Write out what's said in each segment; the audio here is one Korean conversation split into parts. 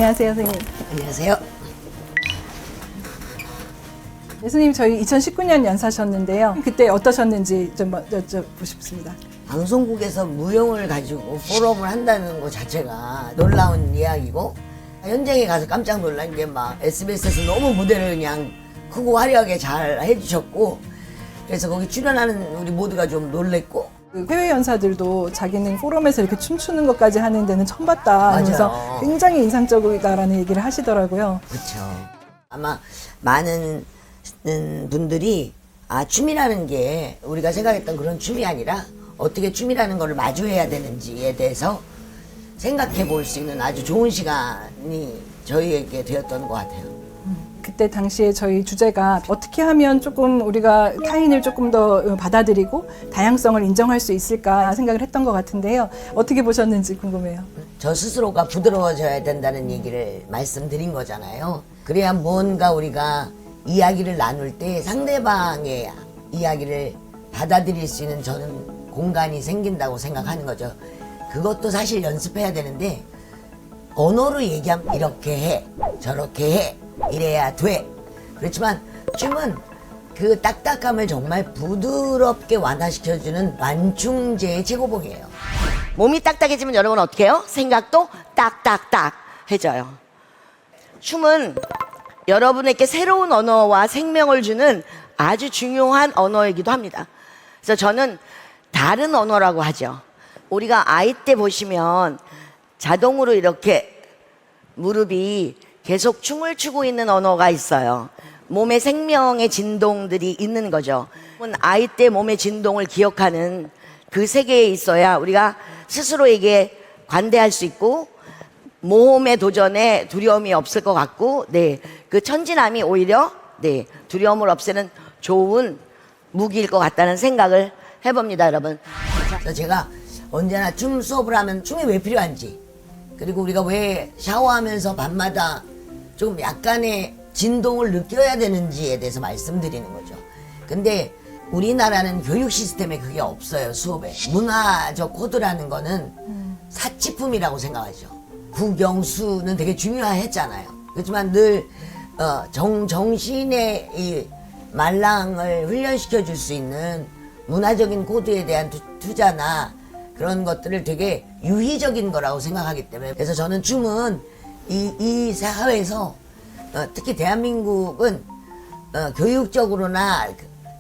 안녕하세요, 선생님. 안녕하세요. 네, 선생님 저희 2019년 연사셨는데요. 그때 어떠셨는지 좀 여쭤보고 싶습니다. 방송국에서 무용을 가지고 포럼을 한다는 것 자체가 놀라운 이야기고, 현장에 가서 깜짝 놀란 게 막 SBS에서 너무 무대를 그냥 크고 화려하게 잘 해주셨고, 그래서 거기 출연하는 우리 모두가 좀 놀랬고. 그 해외 연사들도 자기는 포럼에서 이렇게 춤추는 것까지 하는 데는 처음 봤다 하면서 맞아요. 굉장히 인상적이다라는 얘기를 하시더라고요. 그렇죠. 아마 많은 분들이 춤이라는 게 우리가 생각했던 그런 춤이 아니라 어떻게 춤이라는 걸 마주해야 되는지에 대해서 생각해 볼 수 있는 아주 좋은 시간이 저희에게 되었던 것 같아요. 그때 당시에 저희 주제가 어떻게 하면 조금 우리가 타인을 조금 더 받아들이고 다양성을 인정할 수 있을까 생각을 했던 것 같은데요. 어떻게 보셨는지 궁금해요. 저 스스로가 부드러워져야 된다는 얘기를 말씀드린 거잖아요. 그래야 뭔가 우리가 이야기를 나눌 때 상대방의 이야기를 받아들일 수 있는 저는 공간이 생긴다고 생각하는 거죠. 그것도 사실 연습해야 되는데, 언어로 얘기하면 이렇게 해, 저렇게 해, 이래야 돼. 그렇지만 춤은 그 딱딱함을 정말 부드럽게 완화시켜주는 완충제의 최고봉이에요. 몸이 딱딱해지면 여러분 어떻게 해요? 생각도 딱딱딱 해져요. 춤은 여러분에게 새로운 언어와 생명을 주는 아주 중요한 언어이기도 합니다. 그래서 저는 다른 언어라고 하죠. 우리가 아이 때 보시면 자동으로 이렇게 무릎이 계속 춤을 추고 있는 언어가 있어요. 몸의 생명의 진동들이 있는 거죠. 아이 때 몸의 진동을 기억하는 그 세계에 있어야 우리가 스스로에게 관대할 수 있고, 모험의 도전에 두려움이 없을 것 같고, 그 천진함이 오히려 두려움을 없애는 좋은 무기일 것 같다는 생각을 해봅니다, 여러분. 그래서 제가 언제나 춤 수업을 하면 춤이 왜 필요한지, 그리고 우리가 왜 샤워하면서 밤마다 좀 약간의 진동을 느껴야 되는지에 대해서 말씀드리는 거죠. 근데 우리나라는 교육 시스템에 그게 없어요. 수업에 문화적 코드라는 거는 사치품이라고 생각하죠. 국영수는 되게 중요했잖아요. 그렇지만 늘 정신의 이 말랑을 훈련시켜 줄 수 있는 문화적인 코드에 대한 투자나 그런 것들을 되게 유희적인 거라고 생각하기 때문에, 그래서 저는 춤은 이 사회에서 특히 대한민국은 교육적으로나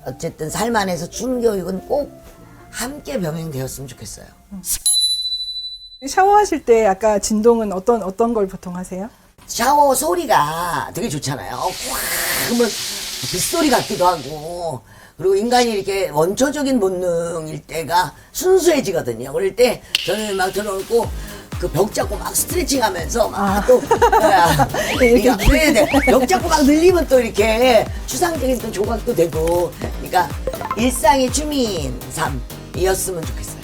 어쨌든 삶 안에서 춤 교육은 꼭 함께 병행되었으면 좋겠어요. 샤워하실 때 아까 진동은 어떤 걸 보통 하세요? 샤워 소리가 되게 좋잖아요. 꽉 하면 빗소리 같기도 하고, 그리고 인간이 이렇게 원초적인 본능일 때가 순수해지거든요. 그럴 때 저는 막 들어놓고 그 벽 잡고 막 스트레칭 하면서 막 또 벽 잡고 막 늘리면 또 이렇게 추상적인 또 조각도 되고, 그러니까 일상의 춤인 삶이었으면 좋겠어요.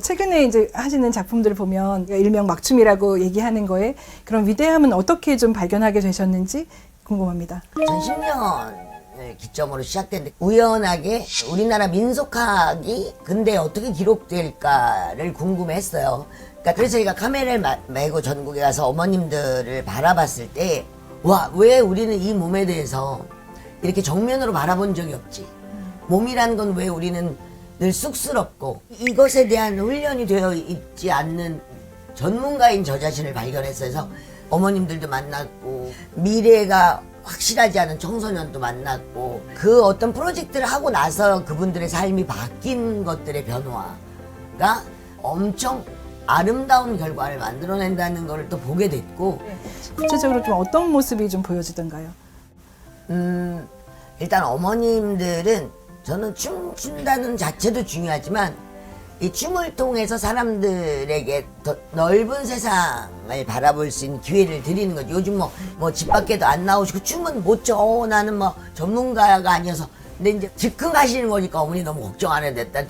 최근에 이제 하시는 작품들을 보면 일명 막춤이라고 얘기하는 거에 그런 위대함은 어떻게 좀 발견하게 되셨는지 궁금합니다. 2010년을 기점으로 시작됐는데, 우연하게 우리나라 민속학이 근데 어떻게 기록될까를 궁금했어요. 그러니까 그래서 제가 카메라를 메고 전국에 가서 어머님들을 바라봤을 때, 와, 왜 우리는 이 몸에 대해서 이렇게 정면으로 바라본 적이 없지? 몸이라는 건 왜 우리는 늘 쑥스럽고 이것에 대한 훈련이 되어 있지 않는 전문가인 저 자신을 발견했어서 어머님들도 만났고, 미래가 확실하지 않은 청소년도 만났고, 그 어떤 프로젝트를 하고 나서 그분들의 삶이 바뀐 것들의 변화가 엄청 아름다운 결과를 만들어낸다는 걸 또 보게 됐고. 구체적으로 좀 어떤 모습이 좀 보여지던가요? 일단 어머님들은, 저는 춤춘다는 자체도 중요하지만 이 춤을 통해서 사람들에게 더 넓은 세상을 바라볼 수 있는 기회를 드리는 거죠. 요즘 뭐 집 밖에도 안 나오시고 춤은 못 춰. 나는 뭐 전문가가 아니어서. 근데 이제 즉흥하시는 거니까 어머니 너무 걱정 안 해도 됐다.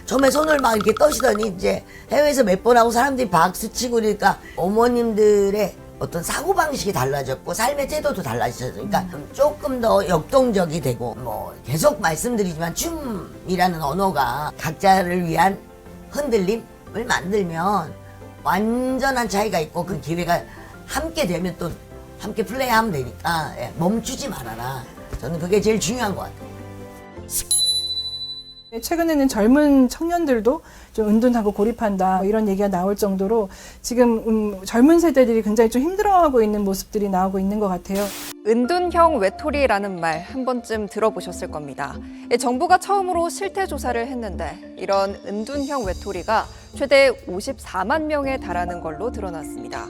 처음에 손을 막 이렇게 떠시더니 이제 해외에서 몇 번 하고 사람들이 박수 치고 그러니까 어머님들의 어떤 사고방식이 달라졌고 삶의 태도도 달라졌어요. 그러니까 조금 더 역동적이 되고, 뭐 계속 말씀드리지만 춤이라는 언어가 각자를 위한 흔들림을 만들면 완전한 차이가 있고 그 기회가 함께 되면 또 함께 플레이하면 되니까 멈추지 말아라. 저는 그게 제일 중요한 것 같아요. 최근에는 젊은 청년들도 좀 은둔하고 고립한다 뭐 이런 얘기가 나올 정도로 지금 젊은 세대들이 굉장히 좀 힘들어하고 있는 모습들이 나오고 있는 것 같아요. 은둔형 외톨이라는 말 한 번쯤 들어보셨을 겁니다. 정부가 처음으로 실태 조사를 했는데 이런 은둔형 외톨이가 최대 54만 명에 달하는 걸로 드러났습니다.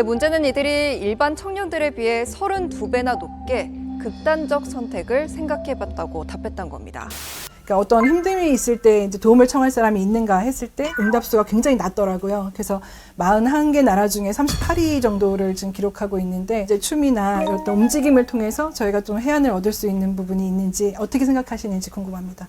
문제는 이들이 일반 청년들에 비해 32배나 높게 극단적 선택을 생각해봤다고 답했던 겁니다. 그러니까 어떤 힘듦이 있을 때 이제 도움을 청할 사람이 있는가 했을 때 응답수가 굉장히 낮더라고요. 그래서 41개 나라 중에 38위 정도를 지금 기록하고 있는데 이제 춤이나 어떤 움직임을 통해서 저희가 좀 해안을 얻을 수 있는 부분이 있는지 어떻게 생각하시는지 궁금합니다.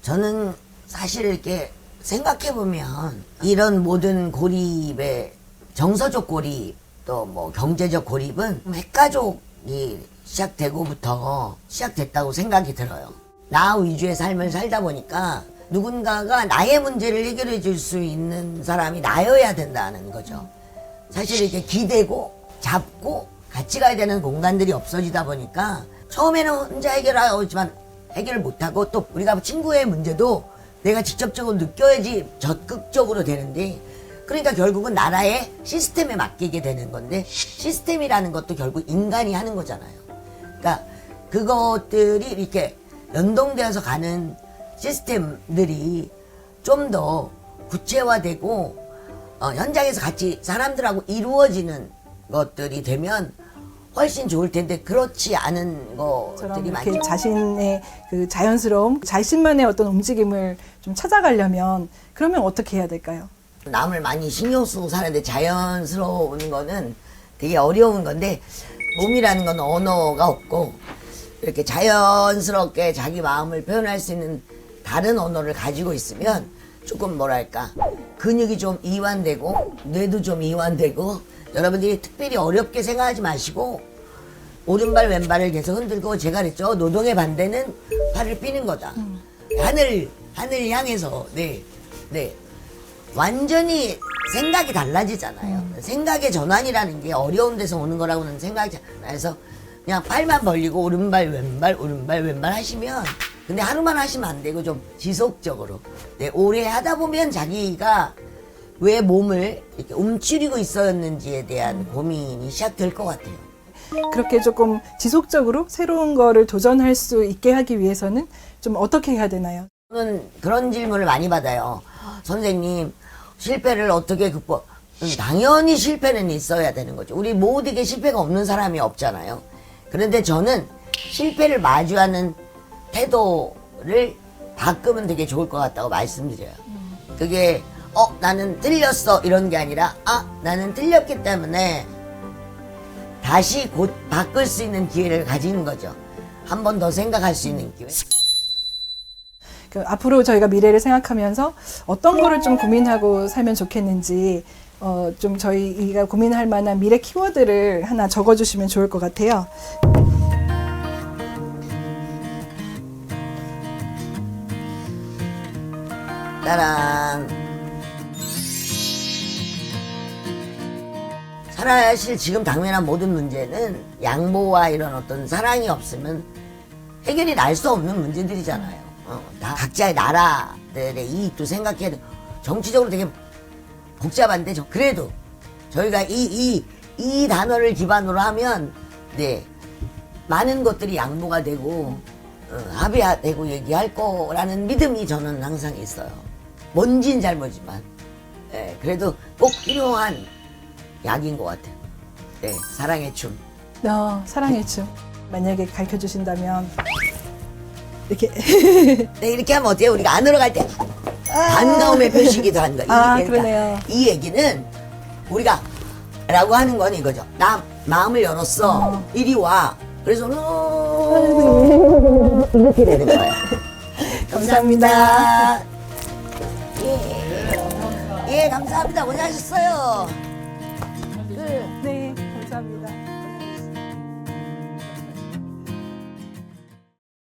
저는 사실 이렇게 생각해보면 이런 모든 고립의 정서적 고립 또 뭐 경제적 고립은 핵가족이 시작되고부터 시작됐다고 생각이 들어요. 나 위주의 삶을 살다 보니까 누군가가 나의 문제를 해결해 줄 수 있는 사람이 나여야 된다는 거죠. 사실 이렇게 기대고 잡고 같이 가야 되는 공간들이 없어지다 보니까 처음에는 혼자 해결하지만 해결을 못하고 또 우리가 친구의 문제도 내가 직접적으로 느껴야지 적극적으로 되는데 그러니까 결국은 나라의 시스템에 맡기게 되는 건데 시스템이라는 것도 결국 인간이 하는 거잖아요. 그러니까 그것들이 이렇게 연동되어서 가는 시스템들이 좀 더 구체화되고 현장에서 같이 사람들하고 이루어지는 것들이 되면 훨씬 좋을 텐데 그렇지 않은 것들이 이렇게 많죠. 자신의 그 자연스러움, 자신만의 어떤 움직임을 좀 찾아가려면 그러면 어떻게 해야 될까요? 남을 많이 신경 쓰고 사는데 자연스러운 거는 되게 어려운 건데 몸이라는 건 언어가 없고 이렇게 자연스럽게 자기 마음을 표현할 수 있는 다른 언어를 가지고 있으면 조금 뭐랄까 근육이 좀 이완되고 뇌도 좀 이완되고 여러분들이 특별히 어렵게 생각하지 마시고 오른발 왼발을 계속 흔들고 제가 그랬죠. 노동의 반대는 팔을 삐는 거다. 하늘 향해서 네. 완전히 생각이 달라지잖아요. 생각의 전환이라는 게 어려운 데서 오는 거라고는 생각이 그래서 그냥 팔만 벌리고 오른발 왼발 하시면 근데 하루만 하시면 안 되고 좀 지속적으로 오래 하다 보면 자기가 왜 몸을 이렇게 움츠리고 있었는지에 대한 고민이 시작될 것 같아요. 그렇게 조금 지속적으로 새로운 거를 도전할 수 있게 하기 위해서는 좀 어떻게 해야 되나요? 저는 그런 질문을 많이 받아요. 선생님 실패를 어떻게 극복? 당연히 실패는 있어야 되는 거죠. 우리 모두에게 실패가 없는 사람이 없잖아요. 그런데 저는 실패를 마주하는 태도를 바꾸면 되게 좋을 것 같다고 말씀드려요. 그게 나는 틀렸어 이런 게 아니라 나는 틀렸기 때문에 다시 곧 바꿀 수 있는 기회를 가지는 거죠. 한 번 더 생각할 수 있는 기회. 앞으로 저희가 미래를 생각하면서 어떤 거를 좀 고민하고 살면 좋겠는지 좀 저희가 고민할 만한 미래 키워드를 하나 적어주시면 좋을 것 같아요. 따란. 사실 지금 당면한 모든 문제는 양보와 이런 어떤 사랑이 없으면 해결이 날 수 없는 문제들이잖아요. 다 각자의 나라들의 이익도 생각해야 돼. 정치적으로 되게 복잡한데 그래도 저희가 이 단어를 기반으로 하면 많은 것들이 양보가 되고 합의되고 얘기할 거라는 믿음이 저는 항상 있어요. 뭔진 잘 모르지만 그래도 꼭 필요한 약인 것 같아요. 사랑의 춤. 사랑의 춤. 만약에 가르쳐 주신다면 이렇게 이렇게 하면 어때요? 우리가 안으로 갈 때 반가움의 표시기도 한 거. 그러네요. 이 얘기는 우리가 라고 하는 건 이거죠. 나 마음을 열었어. 이리 와. 그래서 이렇게 되는 거예요. 감사합니다. 예, 감사합니다. 고생하셨어요. 네, 감사합니다.